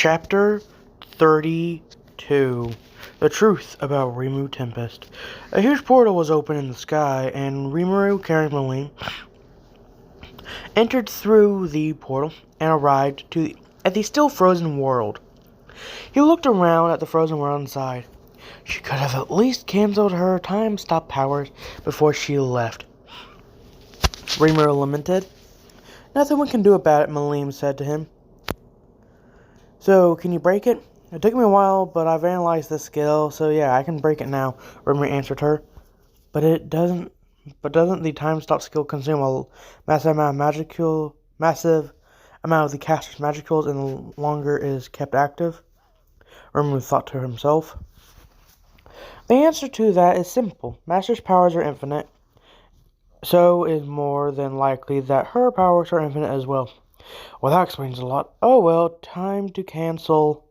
Chapter 32 The Truth About Rimiru Tempest. A huge portal was open in the sky, and Rimiru, carrying Milim, entered through the portal and arrived at the still frozen world. He looked around at the frozen world inside. She could have at least cancelled her time-stop powers before she left, Rimiru lamented. Nothing we can do about it, Milim said to him. So, can you break it? It took me a while, but I've analyzed the skill, so yeah, I can break it now, Rimiru answered her. But doesn't the time stop skill consume a massive amount of the caster's magicals and the longer it is kept active? Rimiru thought to himself. The answer to that is simple. Master's powers are infinite, so it is more than likely that her powers are infinite as well. Well, that explains a lot. Oh well, time to cancel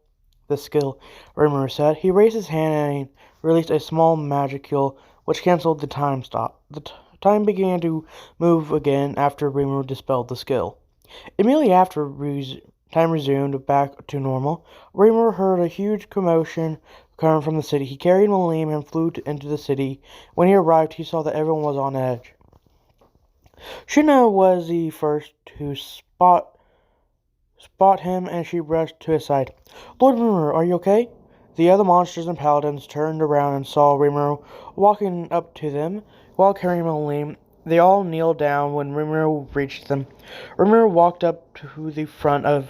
the skill, Rimiru said. He raised his hand and released a small magicule which cancelled the time stop. The time began to move again after Rimiru dispelled the skill. Immediately after time resumed back to normal, Rimiru heard a huge commotion coming from the city. He carried Milim and flew into the city. When he arrived, he saw that everyone was on edge. Shuna was the first to spot him, and she rushed to his side. Lord Rimiru, are you okay? The other monsters and paladins turned around and saw Rimiru walking up to them while carrying Milim. They all kneeled down when Rimiru reached them. Rimiru walked up to the front of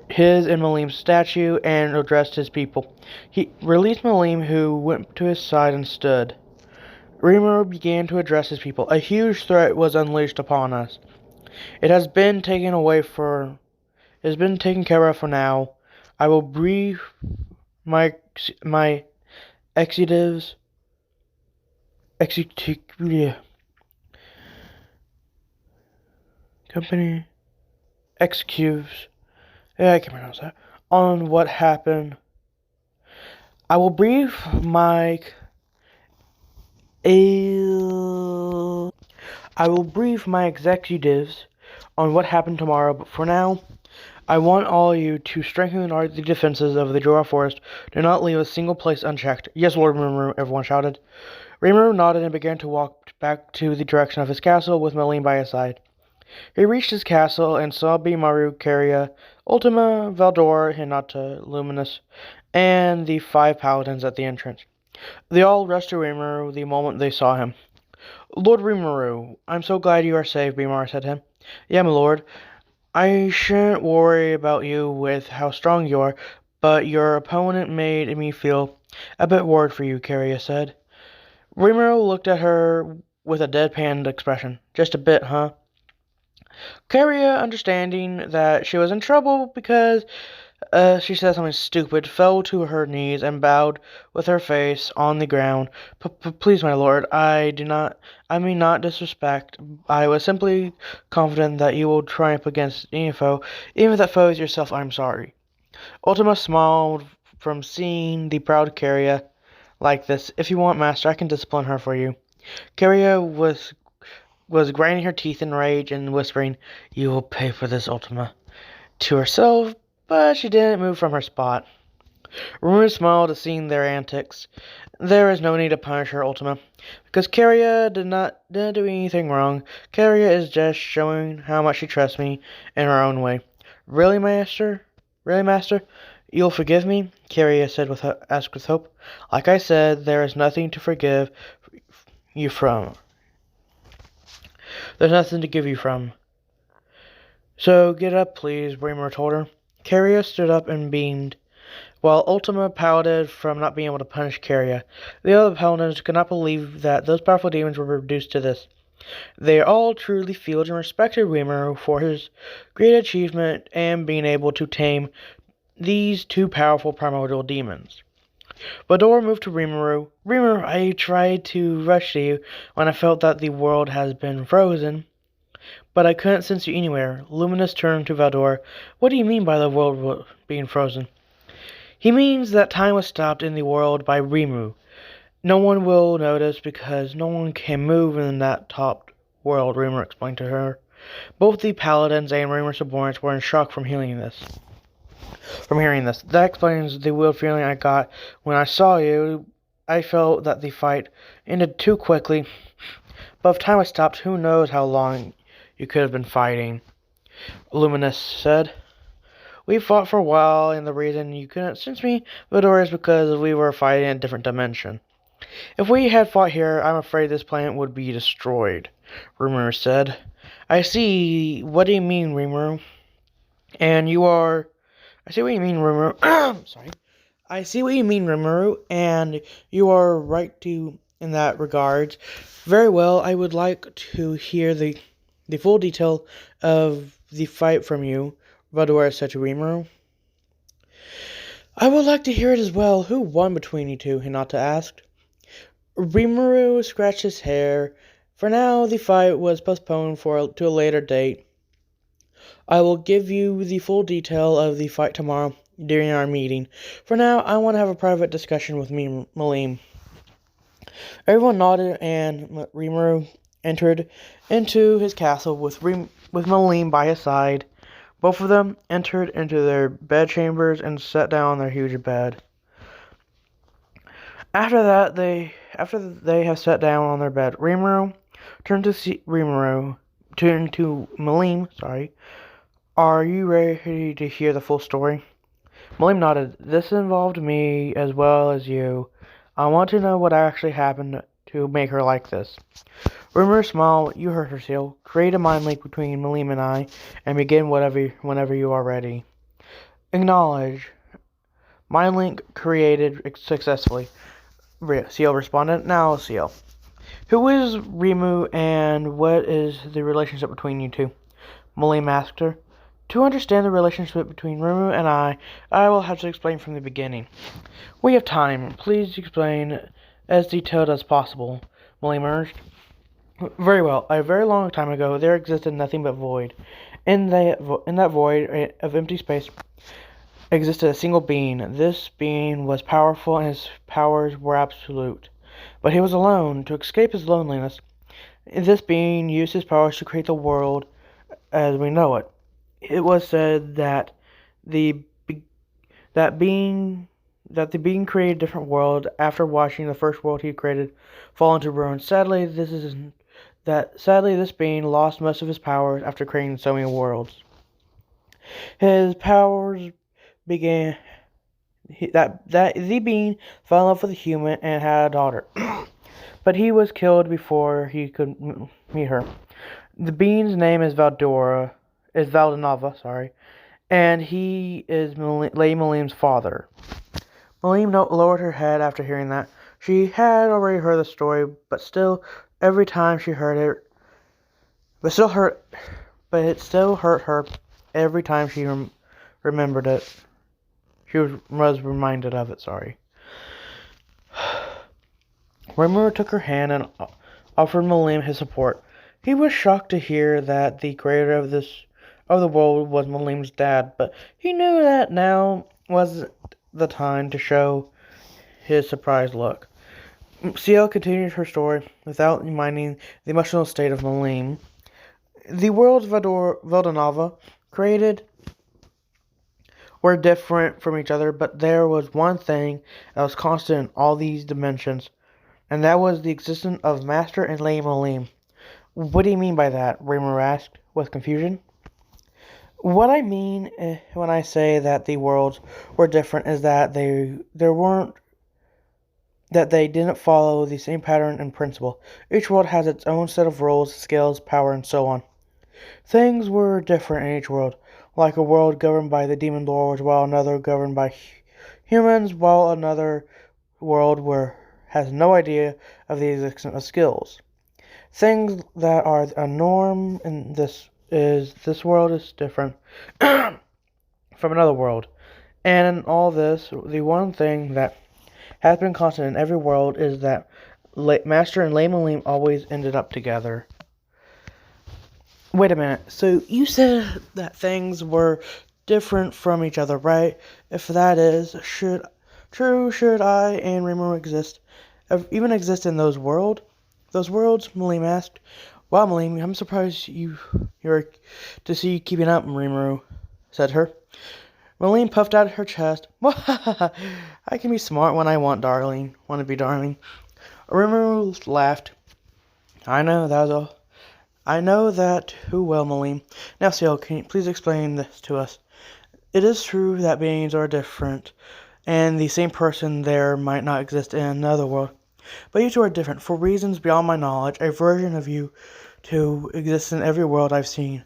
his and Milim's statue and addressed his people. He released Milim, who went to his side and stood. Rimiru began to address his people. A huge threat was unleashed upon us. It has been taken care of for now. I will brief my executives. Yeah, I can't pronounce that. On what happened. I will brief my executives on what happened tomorrow, but for now, I want all you to strengthen the defenses of the Jorah Forest. Do not leave a single place unchecked. Yes, Lord Rimiru, everyone shouted. Rimiru nodded and began to walk back to the direction of his castle with Milim by his side. He reached his castle and saw Bimaru, Caria, Ultima, Valdor, Hinata, Luminous, and the 5 paladins at the entrance. They all rushed to Rimiru the moment they saw him. Lord Rimiru, I'm so glad you are safe, Bimaru said to him. Yeah, my lord. I shouldn't worry about you with how strong you are, but your opponent made me feel a bit worried for you, Caria said. Rimiru looked at her with a deadpan expression. Just a bit, huh? Caria, understanding that she was in trouble because she said something stupid, fell to her knees and bowed with her face on the ground. Please, my lord, I mean not disrespect. I was simply confident that you will triumph against any foe. Even if that foe is yourself, I'm sorry. Ultima smiled from seeing the proud Caria like this. If you want, master, I can discipline her for you. Caria was grinding her teeth in rage and whispering, You will pay for this, Ultima, to herself, but she didn't move from her spot. Rimiru smiled at seeing their antics. There is no need to punish her, Ultima, because Caria didn't do anything wrong. Caria is just showing how much she trusts me in her own way. Really, master? You'll forgive me? Caria asked with hope. Like I said, there is nothing to forgive you from. There's nothing to give you from. So get up, please, Rimiru told her. Caria stood up and beamed, while Ultima pouted from not being able to punish Caria. The other paladins could not believe that those powerful demons were reduced to this. They all truly feared and respected Rimiru for his great achievement and being able to tame these 2 powerful primordial demons. Valdor moved to Rimiru. Rimiru, I tried to rush to you when I felt that the world has been frozen, but I couldn't sense you anywhere. Luminous turned to Valdor. What do you mean by the world being frozen? He means that time was stopped in the world by Rimiru. No one will notice because no one can move in that top world, Rimiru explained to her. Both the paladins and Rimiru's subordinates were in shock from hearing this. from hearing this. That explains the weird feeling I got when I saw you. I felt that the fight ended too quickly, but by the time I stopped, who knows how long you could have been fighting, Luminous said. We fought for a while, and the reason you couldn't sense me, Vidor, is because we were fighting in a different dimension. If we had fought here, I'm afraid this planet would be destroyed, Rimiru said. I see. What do you mean, Rimiru? And you are... I see what you mean, Rimiru. Sorry. I see what you mean, Rimiru, and you are right in that regard. Very well, I would like to hear the full detail of the fight from you, Vador said to Rimiru. I would like to hear it as well. Who won between you two? Hinata asked. Rimiru scratched his hair. For now, the fight was postponed to a later date. I will give you the full detail of the fight tomorrow during our meeting. For now, I want to have a private discussion with Milim. Everyone nodded, and Rimiru entered into his castle with Milim by his side. Both of them entered into their bedchambers and sat down on their huge bed. After they have sat down on their bed, Rimiru turned to Milim. Sorry, are you ready to hear the full story? Milim nodded. This involved me as well as you. I want to know what actually happened to make her like this. Rimiru smiled. You heard her, Seal. Create a mind link between Milim and I, and begin whenever you are ready. Acknowledge. Mind link created successfully. Seal responded. Now, Seal. Who is Rimu, and what is the relationship between you two? Milim asked her. To understand the relationship between Rimu and I will have to explain from the beginning. We have time. Please explain as detailed as possible, Milim urged. Very well. A very long time ago, there existed nothing but void. In that void of empty space existed a single being. This being was powerful, and his powers were absolute. But he was alone. To escape his loneliness, this being used his powers to create the world as we know it. It was said that the being created a different world after watching the first world he created fall into ruin. Sadly, this being lost most of his powers after creating so many worlds. His powers began. The being fell in love with a human and had a daughter, but he was killed before he could meet her. The being's name is Valdanava, sorry, and he is Lady Milim's father. Milim lowered her head after hearing that. She had already heard the story, but still, every time she heard it, it still hurt her every time she remembered it. She was reminded of it, sorry. Rimuru took her hand and offered Milim his support. He was shocked to hear that the creator of the world was Milim's dad, but he knew that now was the time to show his surprised look. Ciel continued her story without reminding the emotional state of Milim. The worlds Valdanava created were different from each other, but there was one thing that was constant in all these dimensions, and that was the existence of Master and Lady Milim. What do you mean by that? Rimuru asked, with confusion. What I mean when I say that the worlds were different is that they didn't follow the same pattern and principle. Each world has its own set of rules, skills, power, and so on. Things were different in each world, like a world governed by the demon lords, while another governed by humans, while another world has no idea of the existence of skills. Things that are a norm in this world is different from another world. And in all this, the one thing that has been constant in every world is that Master and Lady Milim always ended up together. Wait a minute, so you said that things were different from each other, right? If that is should I and Rimuru even exist in those worlds? Milim asked. Wow, Milim, I'm surprised you're to see you keeping up, Rimiru said her. Milim puffed out her chest. I can be smart when I want, darling. Want to be, darling. Rimiru laughed. I know that was all. I know that too well, Milim. Now, Ciel, can you please explain this to us? It is true that beings are different, and the same person there might not exist in another world. But you two are different. For reasons beyond my knowledge, a version of you two exists in every world I've seen.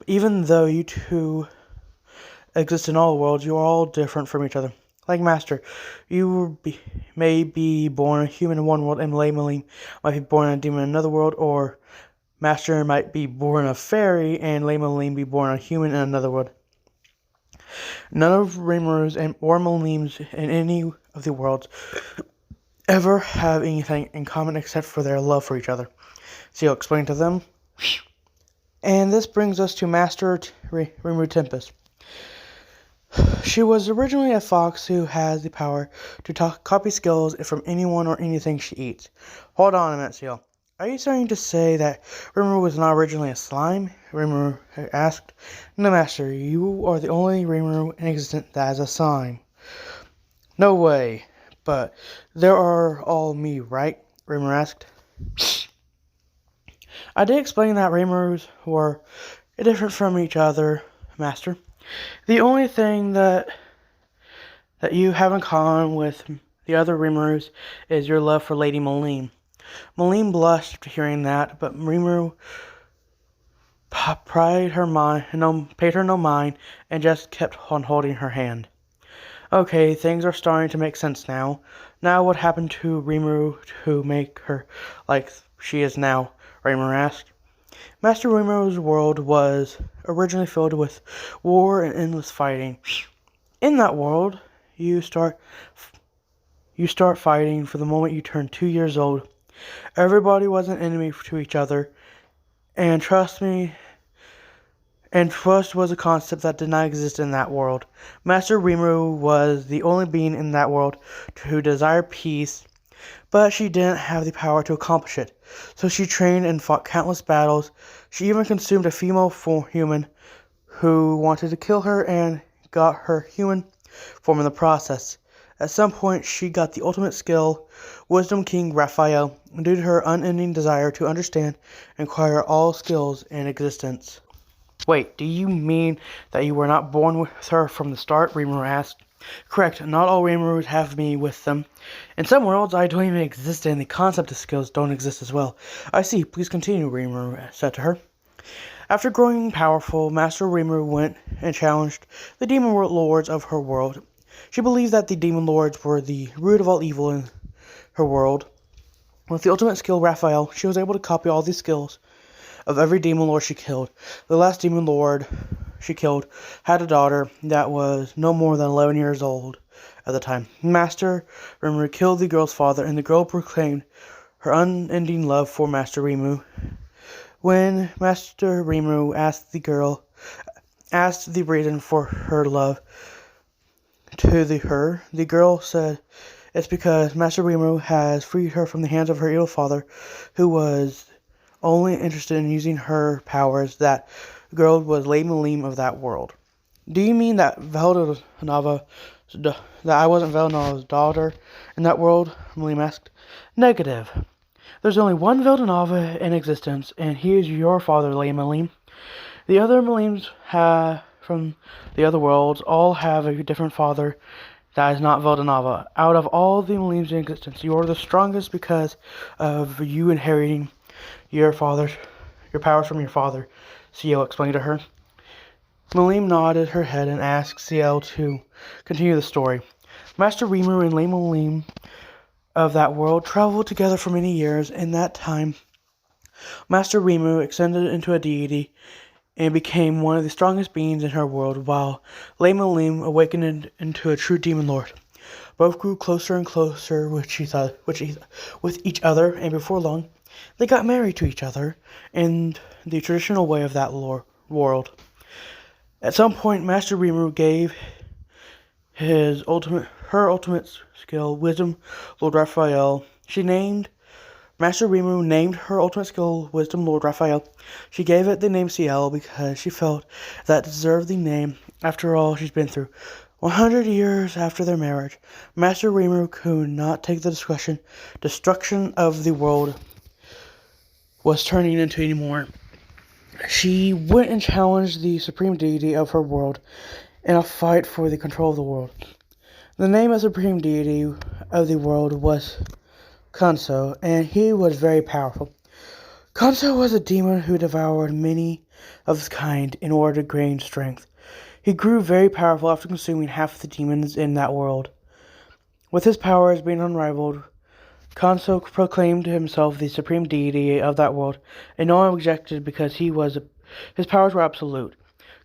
Even though you two exist in all worlds, you are all different from each other. Like Master, may be born a human in one world, and Milim might be born a demon in another world, or Master might be born a fairy, and Milim be born a human in another world. None of Rimiru's or Milim's in any of the worlds ever have anything in common except for their love for each other. Ciel explained to them. And this brings us to Master Rimiru Tempest. She was originally a fox who has the power to copy skills from anyone or anything she eats. Hold on a minute, Ciel. Are you starting to say that Rimiru was not originally a slime? Rimiru asked. No, Master, you are the only Rimiru in existence that is a slime. No way. But there are all me, right? Rimiru asked. I did explain that Rimirus were different from each other, Master. The only thing that you have in common with the other Rimirus is your love for Lady Milim. Milim blushed after hearing that, but Rimiru paid her no mind and just kept on holding her hand. Okay, things are starting to make sense now. Now what happened to Rimiru to make her like she is now? Rimiru asked. Master Rimiru's world was originally filled with war and endless fighting. In that world, you start fighting for the moment you turn 2 years old. Everybody was an enemy to each other, and trust was a concept that did not exist in that world. Master Rimiru was the only being in that world who desired peace, but she didn't have the power to accomplish it. So she trained and fought countless battles. She even consumed a female human who wanted to kill her and got her human form in the process. At some point, she got the ultimate skill, Wisdom King Raphael, due to her unending desire to understand and acquire all skills in existence. Wait, do you mean that you were not born with her from the start? Rimiru asked. Correct, not all Rimirus have me with them. In some worlds, I don't even exist and the concept of skills don't exist as well. I see, please continue, Rimiru said to her. After growing powerful, Master Rimiru went and challenged the demon lords of her world. She believed that the demon lords were the root of all evil in her world. With the ultimate skill, Raphael, she was able to copy all the skills of every demon lord she killed. The last demon lord she killed had a daughter that was no more than 11 years old at the time. Master Rimiru killed the girl's father, and the girl proclaimed her unending love for Master Rimiru. When Master Rimiru asked the reason for her love to her, the girl said it's because Master Rimiru has freed her from the hands of her evil father, who was only interested in using her powers. That girl was Lady Milim of that world. Do you mean that that I wasn't Veldanava's daughter in that world? Milim asked. Negative. There's only one Veldanava in existence, and he is your father, Lady Milim. The other Milims from the other worlds all have a different father that is not Veldanava. Out of all the Milims in existence, you are the strongest because of you inheriting your powers from your father, Ciel explained to her. Milim nodded her head and asked Ciel to continue the story. Master Rimiru and Lady Milim of that world traveled together for many years. In that time, Master Rimiru ascended into a deity and became one of the strongest beings in her world, while Lady Milim awakened into a true demon lord. Both grew closer and closer with each other, and before long, they got married to each other in the traditional way of that world. At some point, Master Rimiru gave her ultimate skill, Wisdom, Lord Raphael. She named Master Rimiru named her ultimate skill Wisdom Lord Raphael. She gave it the name CL because she felt that deserved the name after all she's been through. 100 years after their marriage, Master Rimiru could not take the destruction of the world was turning into anymore. She went and challenged the supreme deity of her world in a fight for the control of the world. The name of the supreme deity of the world was Kanso, and he was very powerful. Kanso was a demon who devoured many of his kind in order to gain strength. He grew very powerful after consuming half the demons in that world. With his powers being unrivaled, Kanso proclaimed himself the supreme deity of that world, and no one objected because his powers were absolute.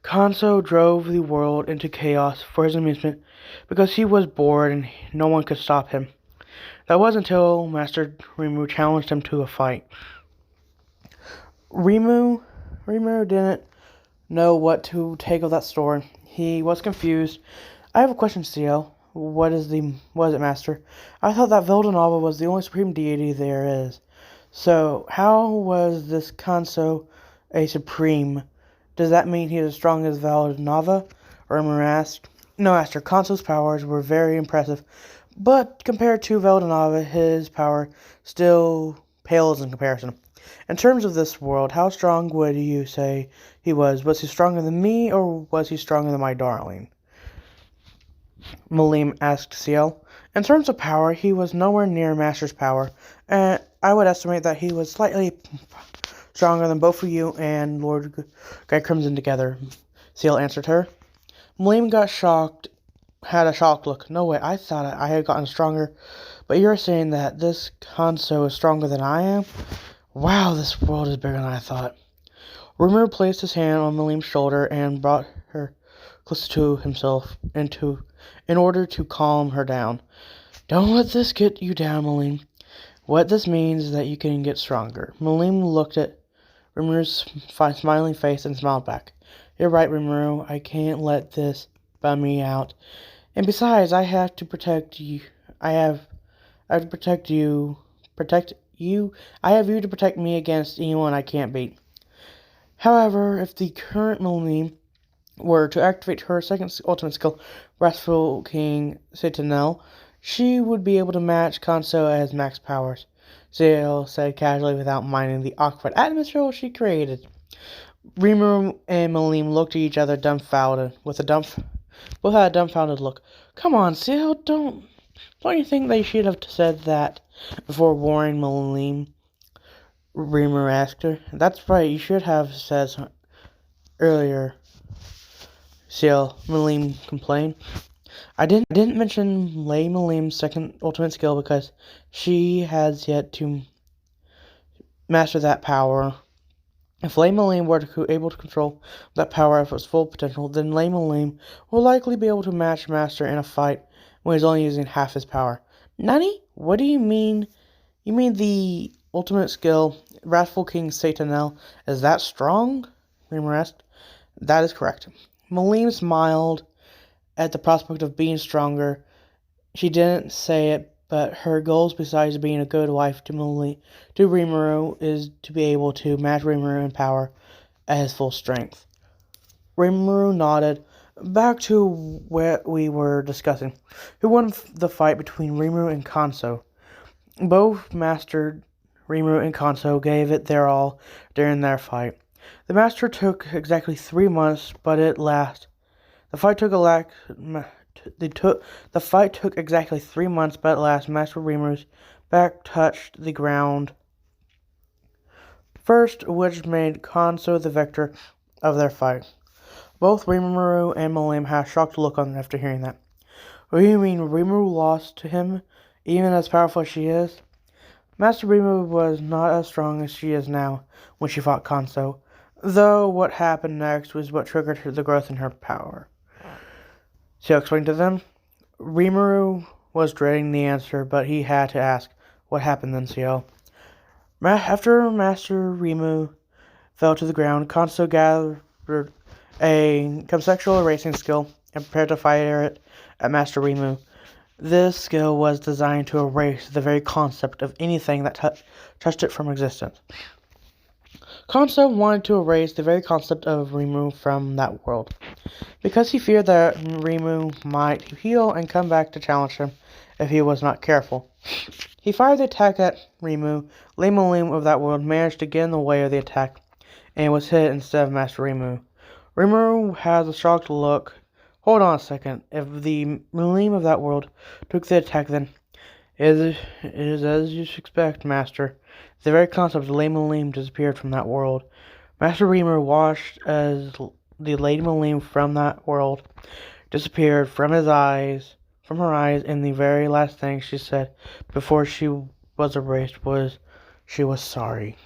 Kanso drove the world into chaos for his amusement because he was bored and no one could stop him. That was until Master Rimiru challenged him to a fight. Rimiru didn't know what to take of that story. He was confused. I have a question, CL. What is it, Master? I thought that Vildanava was the only supreme deity there is. So, how was this Kanso a supreme? Does that mean he is as strong as Vildanava? Rimiru asked. No, Master. Kanso's powers were very impressive, but compared to Vildanava, his power still pales in comparison. In terms of this world, how strong would you say he was? Was he stronger than me, or was he stronger than my darling? Milim asked CL. In terms of power, he was nowhere near Master's power, and I would estimate that he was slightly stronger than both of you and Lord Guy Crimson together, CL answered her. Milim had a shocked look. No way, I thought I had gotten stronger, but you're saying that this Kanso is stronger than I am? Wow, this world is bigger than I thought. Rimiru placed his hand on Milim's shoulder and brought her close to himself in order to calm her down. Don't let this get you down, Milim. What this means is that you can get stronger. Milim looked at Rimiru's smiling face and smiled back. You're right, Rimiru. I can't let this bum me out. And besides, I have to protect you. I have to protect you. I have you to protect me against anyone I can't beat. However, if the current Milim were to activate her second ultimate skill, Wrathful King Citadel, she would be able to match Kanso as max powers, Zale said casually without minding the awkward atmosphere she created. Rimiru and Milim looked at each other dumbfounded, both had a dumbfounded look. Come on, Zale, don't you think they should have said that before warning Milim? Rimiru asked her. That's right, you should have said earlier, Zale, Milim complained. I didn't mention Lei Milim's second ultimate skill because she has yet to master that power. If Lei Milim were able to control that power at its full potential, then Lei Milim will likely be able to match Master in a fight when he's only using half his power. Nani? What do you mean? You mean the ultimate skill, Wrathful King Satanel, is that strong? Rimiru asked. That is correct. Milim smiled at the prospect of being stronger. She didn't say it, but her goals besides being a good wife to Rimiru is to be able to match Rimiru in power at his full strength. Rimiru nodded. Back to what we were discussing. Who won the fight between Rimiru and Kanso? Both Master Rimiru and Kanso gave it their all during their fight. The Master took exactly 3 months, but it lasted. The fight took exactly 3 months, but at last Master Rimiru's back touched the ground first, which made Kanso the victor of their fight. Both Rimiru and Milim had a shocked look on them after hearing that. What do you mean Rimiru lost to him, even as powerful as she is? Master Rimiru was not as strong as she is now when she fought Kanso, though what happened next was what triggered the growth in her power. Ciel explained to them. Rimiru was dreading the answer, but he had to ask. What happened then, Ciel? After Master Rimiru fell to the ground, Kanso gathered a conceptual erasing skill and prepared to fire it at Master Rimiru. This skill was designed to erase the very concept of anything that touched it from existence. Kanso wanted to erase the very concept of Rimiru from that world, because he feared that Rimiru might heal and come back to challenge him if he was not careful. He fired the attack at Rimiru. Milim of that world managed to get in the way of the attack and was hit instead of Master Rimiru. Rimiru has a shocked look. Hold on a second. If the Milim of that world took the attack, then it is as you expect, Master. The very concept of Lady Milim disappeared from that world. Master Rimiru watched as the Lady Milim from that world disappeared from her eyes, and the very last thing she said before she was erased was she was sorry.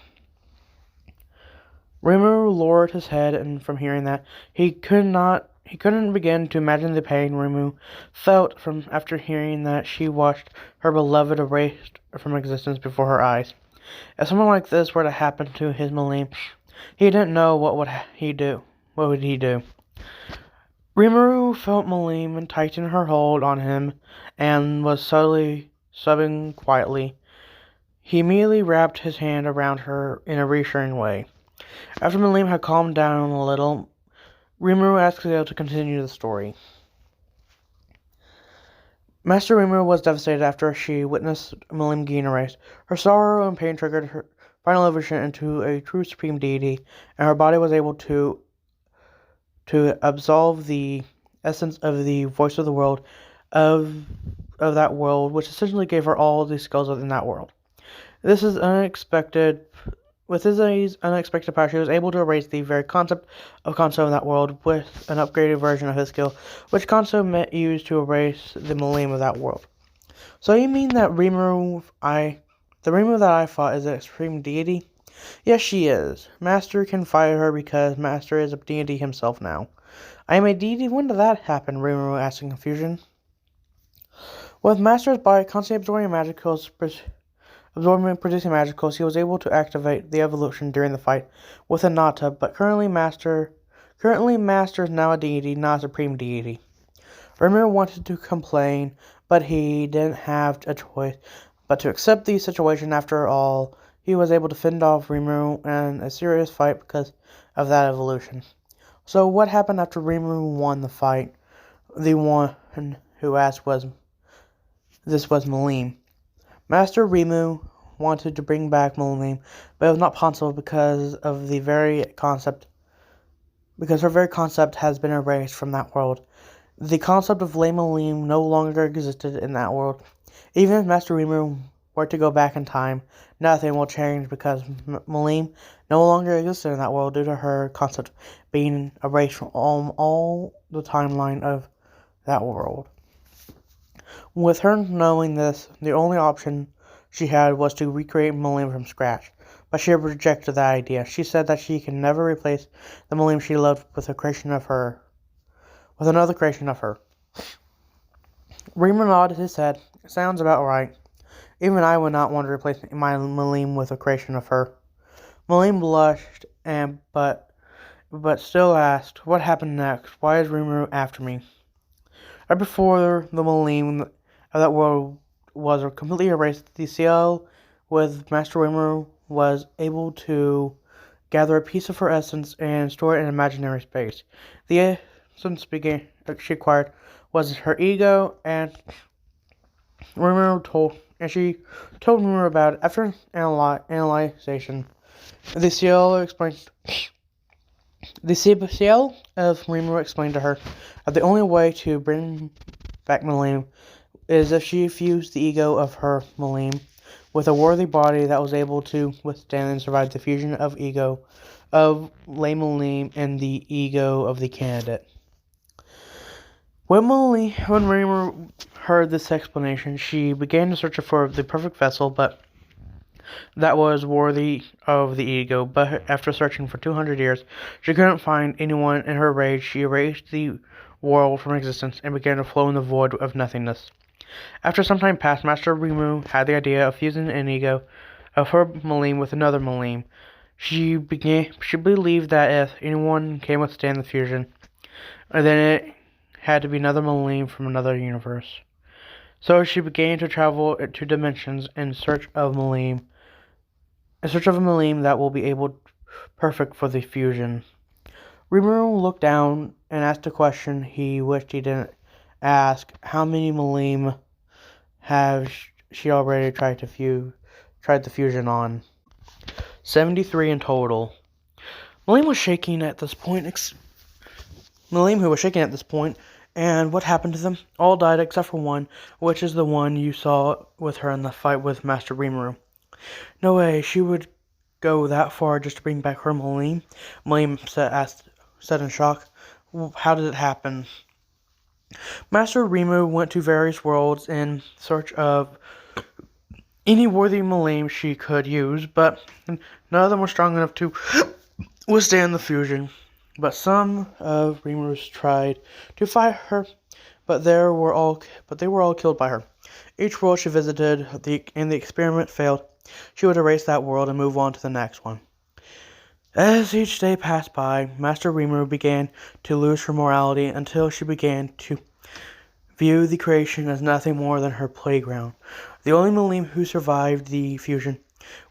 Rimiru lowered his head, and from hearing that, he couldn't begin to imagine the pain Rimiru felt from after hearing that she watched her beloved erased from existence before her eyes. If something like this were to happen to his Milim, he didn't know what would he do. What would he do? Rimiru felt Milim tighten her hold on him and was subtly sobbing quietly. He immediately wrapped his hand around her in a reassuring way. After Milim had calmed down a little, Rimiru asked Leo to continue the story. Master Rimiru was devastated after she witnessed Milim gain erased. Her sorrow and pain triggered her final evolution into a true supreme deity, and her body was able to absolve the essence of the voice of the world of that world, which essentially gave her all the skills within that world. This is unexpected. With his unexpected power, she was able to erase the very concept of Kanso in that world with an upgraded version of his skill, which Kanso used to erase the Milim of that world. So you mean that the Rimiru that I fought is an extreme deity? Yes, she is. Master can fight her because Master is a deity himself now. I am a deity? When did that happen? Rimiru asked in confusion. With Master's body constantly producing magicals, he was able to activate the evolution during the fight with Anata, but currently Master is now a deity, not a supreme deity. Rimiru wanted to complain, but he didn't have a choice but to accept the situation. After all, he was able to fend off Rimiru in a serious fight because of that evolution. So what happened after Rimiru won the fight? The one who asked was Milim. Master Rimiru wanted to bring back Milim, but it was not possible because her very concept has been erased from that world. The concept of Lady Milim no longer existed in that world. Even if Master Rimiru were to go back in time, nothing will change because Milim no longer existed in that world due to her concept being erased from all the timeline of that world. With her knowing this, the only option she had was to recreate Milim from scratch, but she rejected that idea. She said that she can never replace the Milim she loved with another creation of her. Rimiru nodded his head. Sounds about right. Even I would not want to replace my Milim with a creation of her. Milim blushed, but still asked, "What happened next? Why is Rimiru after me?" Right before the Milim of that world was completely erased, the CL with Master Rimiru was able to gather a piece of her essence and store it in imaginary space. The essence she acquired was her ego, and she told Rimiru about it. After analyzation, the CL of Rimiru explained to her that the only way to bring back Milim is if she fused the ego of her Milim with a worthy body that was able to withstand and survive the fusion of ego of Lady Milim and the ego of the candidate. When Rimiru heard this explanation, she began to search for the perfect vessel, but that was worthy of the ego. But after searching for 200 years, she couldn't find anyone. In her rage, she erased the world from existence and began to flow in the void of nothingness. After some time passed, Master Rimiru had the idea of fusing an ego of her Milim with another Milim. She believed that if anyone can withstand the fusion, then it had to be another Milim from another universe. So she began to travel to dimensions in search of Milim, that will be able perfect for the fusion. Rimiru looked down and asked a question he wished he didn't ask. How many Milim have she already tried the fusion on? 73 in total. Milim was shaking at this point. Milim, who was shaking at this point, and what happened to them? All died except for one, which is the one you saw with her in the fight with Master Rimiru. No way, she would go that far just to bring back her Milim? Milim said in shock. How did it happen? Master Rimiru went to various worlds in search of any worthy Milim she could use, but none of them were strong enough to withstand the fusion. But some of Rimiru's tried to fight her, but they were all killed by her. Each world she visited, and the experiment failed, she would erase that world and move on to the next one. As each day passed by, Master Rimiru began to lose her morality until she began to view the creation as nothing more than her playground. The only Milim who survived the fusion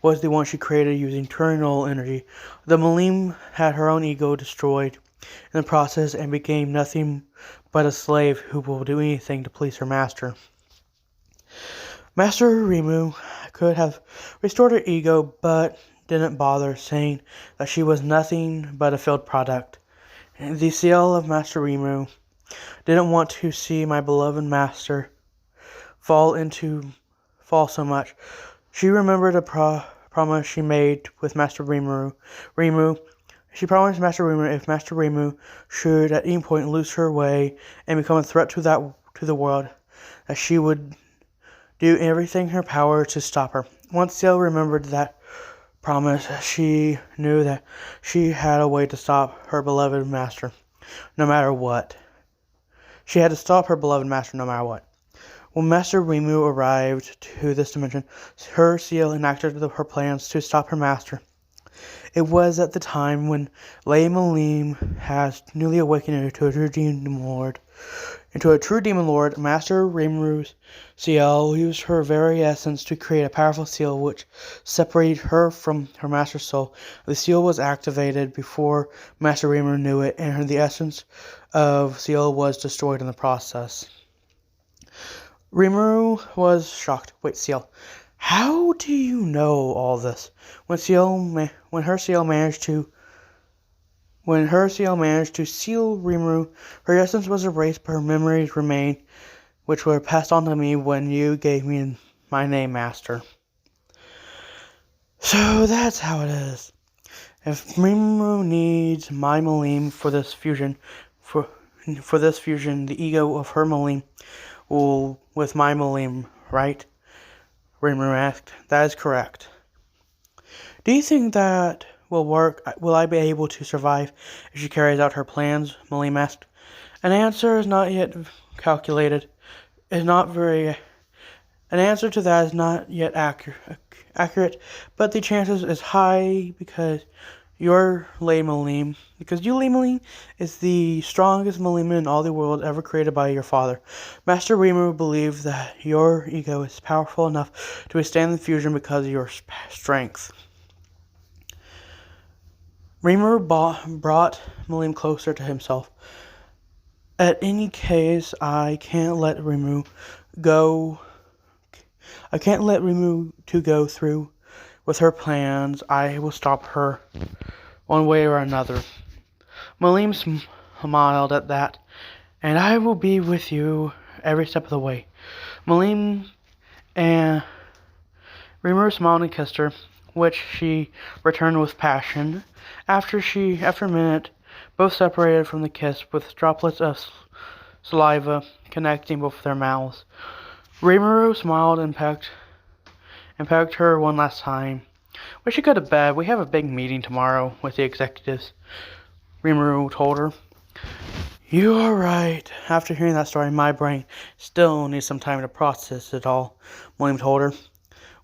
was the one she created using eternal energy. The Milim had her own ego destroyed in the process and became nothing but a slave who will do anything to please her master. Master Rimiru could have restored her ego, but didn't bother, saying that she was nothing but a failed product. The seal of Master Rimiru didn't want to see my beloved master fall so much. She remembered a promise she made with Master Rimiru. She promised Master Rimiru if Master Rimiru should at any point lose her way and become a threat to the world, that she would do everything in her power to stop her. Once Ciel remembered that promise, she knew that she had a way to stop her beloved master, no matter what. She had to stop her beloved master no matter what. When Master Rimiru arrived to this dimension, her Ciel enacted her plans to stop her master. It was at the time when Milim has newly awakened into a true demon lord. Master Rimiru's Ciel used her very essence to create a powerful seal which separated her from her master's soul. The seal was activated before Master Rimiru knew it, and the essence of Ciel was destroyed in the process. Rimiru was shocked. Wait, Ciel, how do you know all this? When her Ciel managed to seal Rimiru, her essence was erased, but her memories remained, which were passed on to me when you gave me my name, Master. So that's how it is. If Rimiru needs my Milim for this fusion, the ego of her Milim will with my Milim, right? Rimiru asked. That is correct. Do you think that will work? Will I be able to survive if she carries out her plans? Milim asked. An answer is not yet calculated. An answer to that is not yet accurate, but the chances is high because your Milim is the strongest Milim in all the world ever created by your father. Master Rimiru believed that your ego is powerful enough to withstand the fusion because of your strength. Rimiru brought Milim closer to himself. At any case, I can't let Rimiru go through with her plans. I will stop her one way or another. Milim smiled at that, and I will be with you every step of the way. Milim and Rimiru smiled and kissed her, which she returned with passion. After a minute, both separated from the kiss with droplets of saliva connecting both their mouths. Rimiru smiled and pecked her one last time. We should go to bed. We have a big meeting tomorrow with the executives, Rimiru told her. You are right. After hearing that story, my brain still needs some time to process it all, Milim told her.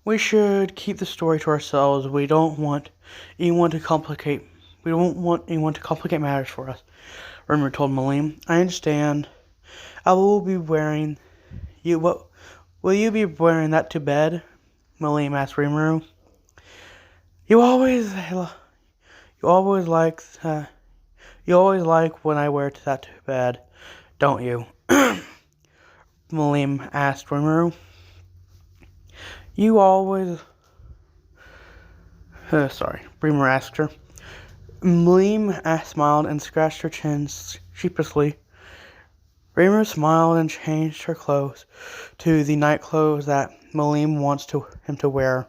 We should keep the story to ourselves. We don't want anyone to complicate matters for us, Rimiru told Milim. I understand. I will be wearing What will you be wearing that to bed? Milim asked Rimiru. You always like you always like when I wear that to bed, don't you? Milim asked Rimiru. You always Rimiru asked her. Milim smiled and scratched her chin sheepishly. Rimiru smiled and changed her clothes to the night clothes that Milim wants him to wear.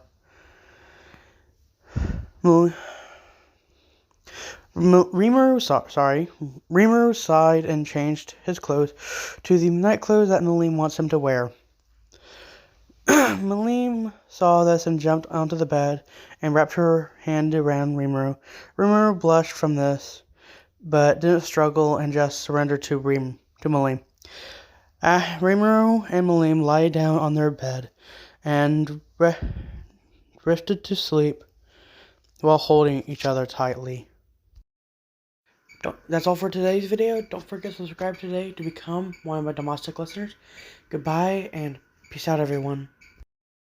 Rimiru sighed and changed his clothes to the night clothes that Milim wants him to wear. Milim saw this and jumped onto the bed and wrapped her hand around Rimiru. Rimiru blushed from this, but didn't struggle and just surrendered to Milim. Rimiru and Milim lay down on their bed and drifted to sleep while holding each other tightly. That's all for today's video. Don't forget to subscribe today to become one of my domestic listeners. Goodbye and peace out, everyone.